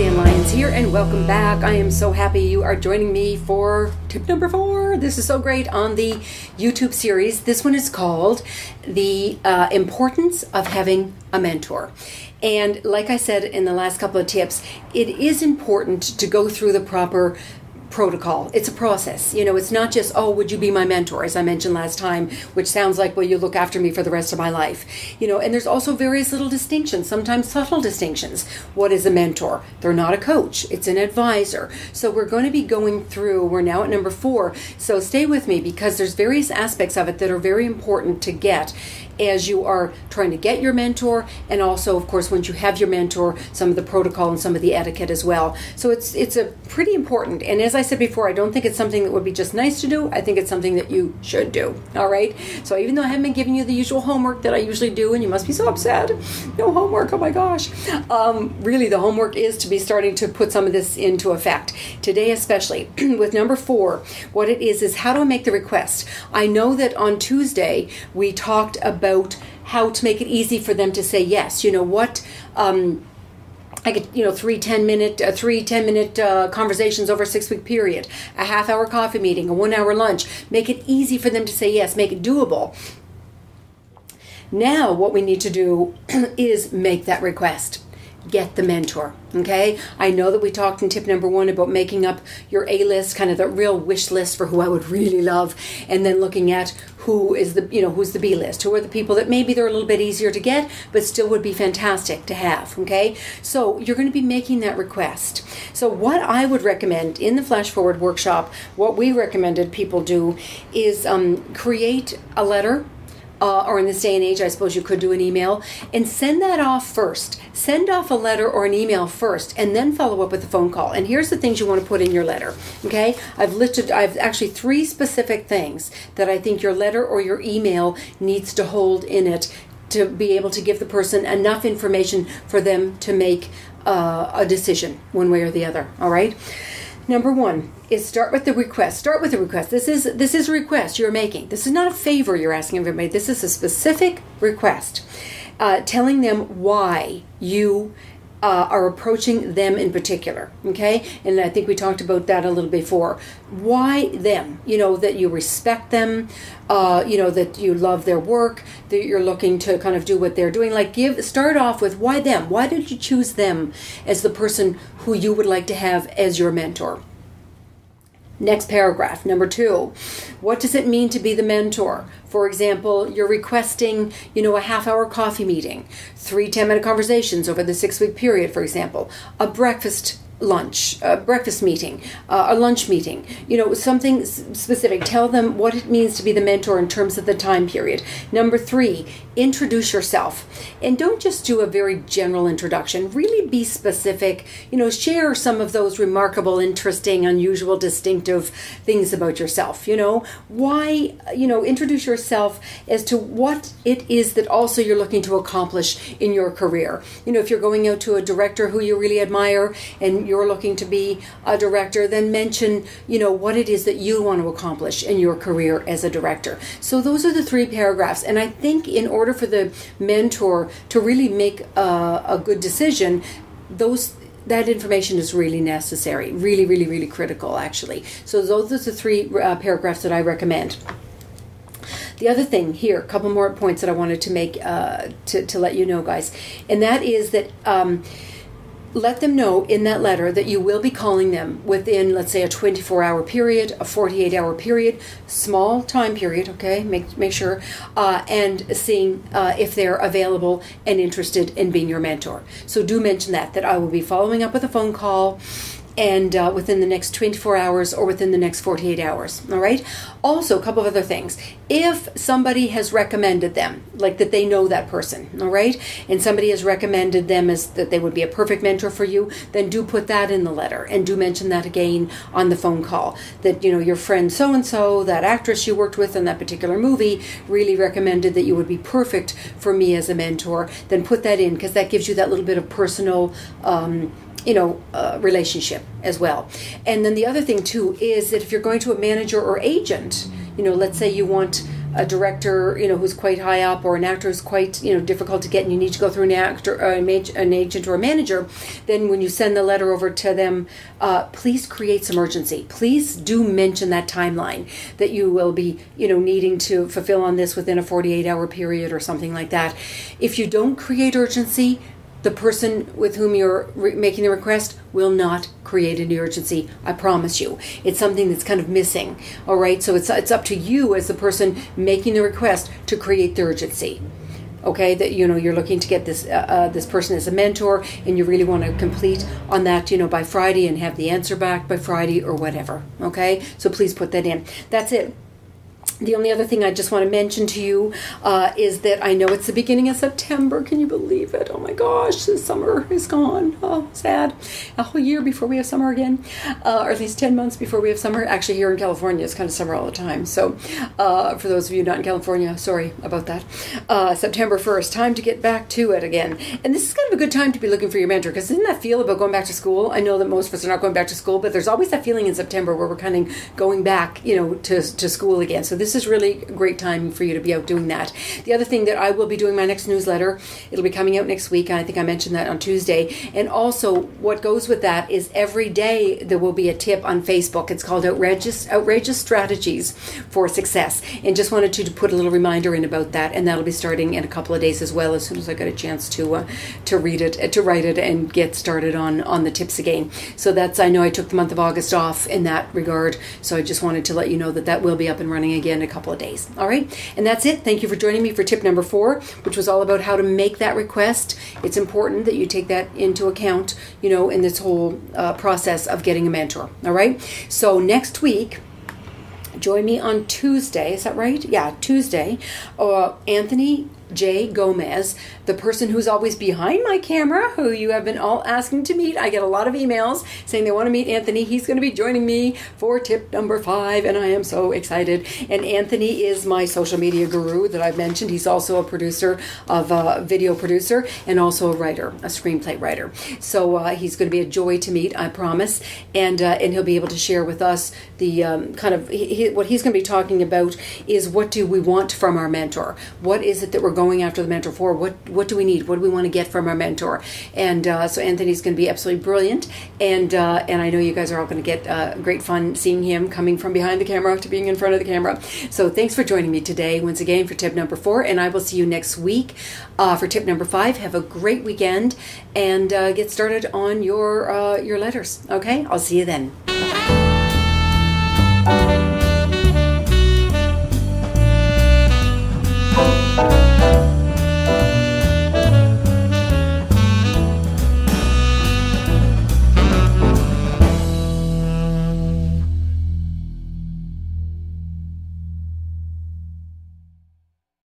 Suzanne Lyons here, and welcome back. I am so happy you are joining me for tip number 4. This is so great on the YouTube series. This one is called The Importance of Having a Mentor. And like I said in the last couple of tips, it is important to go through the proper protocol. It's a process. You know, it's not just, oh, would you be my mentor, as I mentioned last time, which sounds like, well, you look after me for the rest of my life. You know, and there's also various little distinctions, sometimes subtle distinctions. What is a mentor? They're not a coach. It's an advisor. So we're going to be going through, we're now at number 4. So stay with me because there's various aspects of it that are very important to get as you are trying to get your mentor, and also, of course, once you have your mentor, some of the protocol and some of the etiquette as well. So it's a pretty important, and as I said before, I don't think it's something that would be just nice to do. I think it's something that you should do. All right? So even though I haven't been giving you the usual homework that I usually do, and you must be so upset, no homework, oh my gosh. Really, the homework is to be starting to put some of this into effect. Today especially, with number 4, what it is how do I make the request? I know that on Tuesday, we talked about how to make it easy for them to say yes. You know what? I get, you know, 3 10-minute conversations over a 6-week period, a half-hour coffee meeting, a 1-hour lunch. Make it easy for them to say yes. Make it doable. Now, what we need to do is make that request. Get the mentor, okay? I know that we talked in tip number 1 about making up your A-list, kind of the real wish list for who I would really love, and then looking at who is the, you know, who's the B list, who are the people that maybe they're a little bit easier to get, but still would be fantastic to have, okay? So you're going to be making that request. So what I would recommend in the Flash Forward workshop, what we recommended people do is create a letter, or in this day and age, I suppose you could do an email, and send that off first. Send off a letter or an email first, and then follow up with a phone call. And here's the things you want to put in your letter, okay? I've actually 3 specific things that I think your letter or your email needs to hold in it to be able to give the person enough information for them to make a decision one way or the other, all right? Number 1 is start with the request. Start with the request. This is a request you're making. This is not a favor you're asking everybody. This is a specific request, telling them why you are approaching them in particular, okay? And I think we talked about that a little before. Why them? You know, that you respect them, you know, that you love their work, that you're looking to kind of do what they're doing. Like start off with why them? Why did you choose them as the person who you would like to have as your mentor? Next paragraph, number 2, what does it mean to be the mentor? For example, you're requesting, you know, a half-hour coffee meeting, 3 10-minute conversations over the 6-week period, for example, a breakfast meeting, a lunch meeting, you know, something specific. Tell them what it means to be the mentor in terms of the time period. Number 3, introduce yourself. And don't just do a very general introduction. Really be specific. You know, share some of those remarkable, interesting, unusual, distinctive things about yourself. You know, why, you know, introduce yourself as to what it is that also you're looking to accomplish in your career. You know, if you're going out to a director who you really admire and you're looking to be a director, then mention, you know, what it is that you want to accomplish in your career as a director. So those are the 3 paragraphs. And I think in order for the mentor to really make a good decision, that information is really necessary, really, really, really critical, actually. So those are the 3 paragraphs that I recommend. The other thing here, a couple more points that I wanted to make to let you know, guys, and that is that let them know in that letter that you will be calling them within, let's say, a 24-hour period, a 48-hour period, small time period, okay, make sure, and seeing if they're available and interested in being your mentor. So do mention that I will be following up with a phone call, and within the next 24 hours or within the next 48 hours, all right? Also, a couple of other things. If somebody has recommended them, like that they know that person, all right, and somebody has recommended them as that they would be a perfect mentor for you, then do put that in the letter and do mention that again on the phone call, that, you know, your friend so-and-so, that actress you worked with in that particular movie, really recommended that you would be perfect for me as a mentor. Then put that in, because that gives you that little bit of personal relationship as well. And then the other thing too is that if you're going to a manager or agent, you know, let's say you want a director, who's quite high up, or an actor who's quite, difficult to get, and you need to go through an actor, an agent, or a manager, then when you send the letter over to them, please create some urgency. Please do mention that timeline that you will be, needing to fulfill on this within a 48-hour period or something like that. If you don't create urgency, the person with whom you're making the request will not create any urgency. I promise you. It's something that's kind of missing. All right. So it's up to you as the person making the request to create the urgency. Okay, that you're looking to get this this person as a mentor, and you really want to complete on that by Friday and have the answer back by Friday or whatever. Okay, so please put that in. That's it. The only other thing I just want to mention to you is that I know it's the beginning of September. Can you believe it? Oh my gosh, the summer is gone. Oh, sad. A whole year before we have summer again, or at least 10 months before we have summer. Actually, here in California, it's kind of summer all the time. So for those of you not in California, sorry about that. September 1st, time to get back to it again. And this is kind of a good time to be looking for your mentor, because isn't that feel about going back to school? I know that most of us are not going back to school, but there's always that feeling in September where we're kind of going back, to school again. So this is really a great time for you to be out doing that. The other thing that I will be doing my next newsletter, it'll be coming out next week. I think I mentioned that on Tuesday. And also what goes with that is every day there will be a tip on Facebook. It's called Outrageous Strategies for Success. And just wanted to put a little reminder in about that. And that'll be starting in a couple of days as well, as soon as I get a chance to read it, to write it and get started on the tips again. So that's, I know I took the month of August off in that regard. So I just wanted to let you know that will be up and running again in a couple of days. All right. And that's it. Thank you for joining me for tip number 4, which was all about how to make that request. It's important that you take that into account, in this whole process of getting a mentor. All right. So next week, join me on Tuesday. Is that right? Yeah, Tuesday. Anthony J. Gomez, the person who's always behind my camera, who you have been all asking to meet. I get a lot of emails saying they want to meet Anthony. He's going to be joining me for tip number 5, and I am so excited. And Anthony is my social media guru that I've mentioned. He's also a producer, video producer, and also a writer, a screenplay writer. So he's going to be a joy to meet, I promise. And he'll be able to share with us the what he's going to be talking about is, what do we want from our mentor? What is it that we're going after the mentor for? What do we need? What do we want to get from our mentor? And so Anthony's going to be absolutely brilliant, and I know you guys are all going to get great fun seeing him coming from behind the camera to being in front of the camera. So thanks for joining me today once again for tip number 4, and I will see you next week for tip number 5. Have a great weekend and get started on your letters. Okay, I'll see you then. Bye-bye.